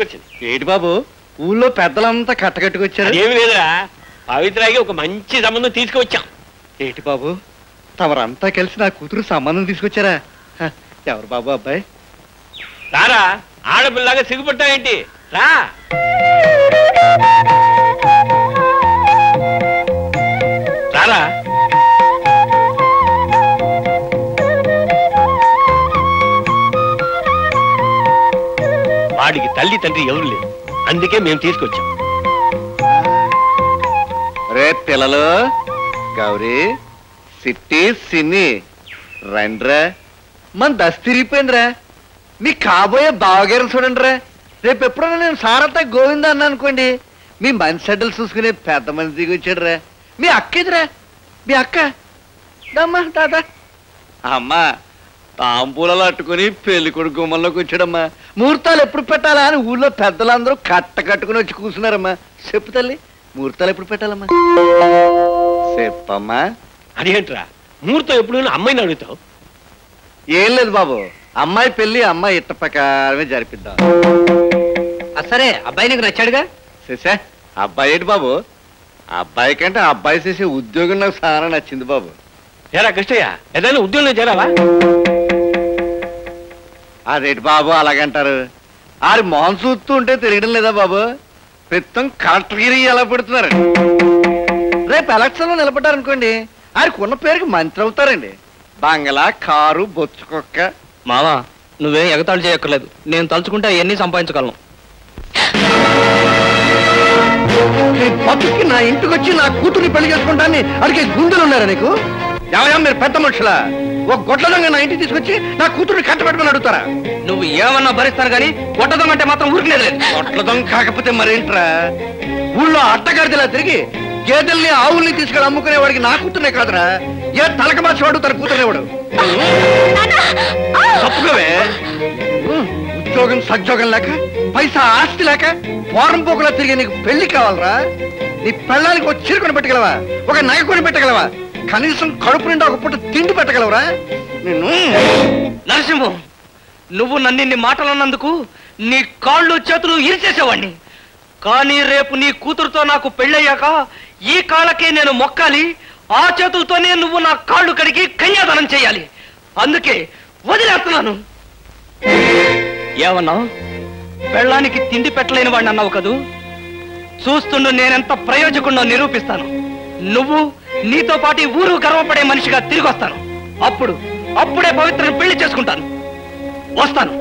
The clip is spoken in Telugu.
తీసుకొచ్చింది. ఏంటి బాబు ఊళ్ళో పెద్దలంతా కట్టకట్టుకొచ్చారు? ఏమి లేదురా, పవిత్రాకి ఒక మంచి సంబంధం తీసుకువచ్చాం. ఏంటి బాబు తమరంతా కలిసి నా కూతురు సంబంధం తీసుకొచ్చారా? ఎవరు బాబు అబ్బాయి? రారా, ఆడపిల్లగా సిగ్గుపడతావేంటి? రా. రారా. వాడికి తల్లి తండ్రి ఎవరు లేరు, అందుకే మేము తీసుకొచ్చాం. రే పిల్లలు, గౌరీ, సిట్టి, సిన్ని రండ్రా. మన దశ తిరిగిపోయిందిరా. మీ కాబోయే బావగారిని చూడండి రా. రేపు ఎప్పుడైనా నేను సారంతా గోవింద అన్నా అనుకోండి, మీ మంచి సెడ్డలు చూసుకునే పెద్ద మంది దిగి వచ్చాడు రా. మీ అక్క ఇదిరా, మీ అక్క దమ్మా తాత. అమ్మా తాంబూలాలు అట్టుకుని పెళ్లి కొడుకు గుమ్మంలోకి వచ్చాడమ్మా. ముహూర్తాలు ఎప్పుడు పెట్టాలా అని ఊళ్ళో పెద్దలందరూ కట్టుకుని వచ్చి కూర్చున్నారమ్మా. చెప్పు తల్లి, ముహూర్తాలు ఎప్పుడు పెట్టాలమ్మా? చెప్పమ్మా. అదేంట్రా ముహూర్తం ఎప్పుడు అమ్మాయిని అడుగుతావు? ఏం లేదు బాబు, అమ్మాయి పెళ్లి అమ్మాయి ఇట్ట ప్రకారమే జరిపిద్దాం. సరే, అబ్బాయి నీకు నచ్చాడుగా? చేసా అబ్బాయి ఏంటి బాబు? అబ్బాయి కంటే అబ్బాయి చేసే ఉద్యోగం నాకు చాలా నచ్చింది బాబు. ఏరా కృష్ణయ్య, ఏదైనా ఉద్యోగంలో చేరావా? అదేంటి బాబు అలాగంటారు? ఆరి మొహం చూస్తూ ఉంటే తెలియడం లేదా బాబు? ప్రస్తుతం కలెక్టర్గిరి ఎలా పెడుతున్నారు. రేపు ఎలక్షన్ లో నిలబడ్డారనుకోండి, ఆరికి ఉన్న పేరుకి మంత్రి అవుతారండి. బంగళా, కారు, బొచ్చుకొక్క. మావా, నువ్వేం ఎగతాళి చేయక్కర్లేదు. నేను తలుచుకుంటే అవన్నీ సంపాదించగలను. బతుకి నా ఇంటికి వచ్చి నా కూతుర్ని పెళ్లి చేసుకుంటాన్ని అడిగే గుండెలు ఉన్నారా నీకు? ఎవరో మీరు పెద్ద మనుషులా? ఒక గొడ్లదంగా నా ఇంటికి తీసుకొచ్చి నా కూతుర్ని కట్టబెట్టుకుని అడుగుతారా? నువ్వు ఏమన్నా భరిస్తాను కానీ గొడ్డదం అంటే మాత్రం ఊరికనేది లేదు. గొడ్లదం కాకపోతే మరేంట్రా? ఊళ్ళో అడ్డగాడిదలా తిరిగి గేదెల్ని ఆవుల్ని తీసుకెళ్ళి అమ్ముకునేవాడికి నా కూతుర్నే కాదురా, ఏ తలక మార్చేవాడు తన కూతుర్నేవాడు. తప్పుకోవే. ఉద్యోగం సద్యోగం లేక, పైసా ఆస్తి లేక, వారం పోకులా తిరిగి నీకు పెళ్లి కావాలరా? నీ పెళ్ళానికి ఒక చీర కొని పెట్టగలవా? ఒక నగ కొని పెట్టగలవా? కనీసం కడుపు నిండా ఒక పూట తిండి పెట్టగలవరా? నిన్ను నరసింహం, నువ్వు నన్నిన్ని మాటలన్నందుకు నీ కాళ్ళు చేతులు ఇరిచేసేవాణ్ణి. కానీ రేపు నీ కూతురుతో నాకు పెళ్ళయ్యాక ఈ కాళ్ళకే నేను మొక్కాలి. ఆ చేతులతోనే నువ్వు నా కాళ్ళు కడిగి కన్యాదానం చేయాలి. అందుకే వదిలేస్తున్నాను. ఏమన్నావు? పెళ్ళానికి తిండి పెట్టలేని వాడిని అన్నావు కదూ. చూస్తుండు నేనెంత ప్రయోజకుడినో నిరూపిస్తాను. నువ్వు నీతో పాటు ఊరు గర్వపడే మనిషిగా తిరిగి వస్తాను. అప్పుడే పవిత్రను పెళ్లి చేసుకుంటాను. వస్తాను.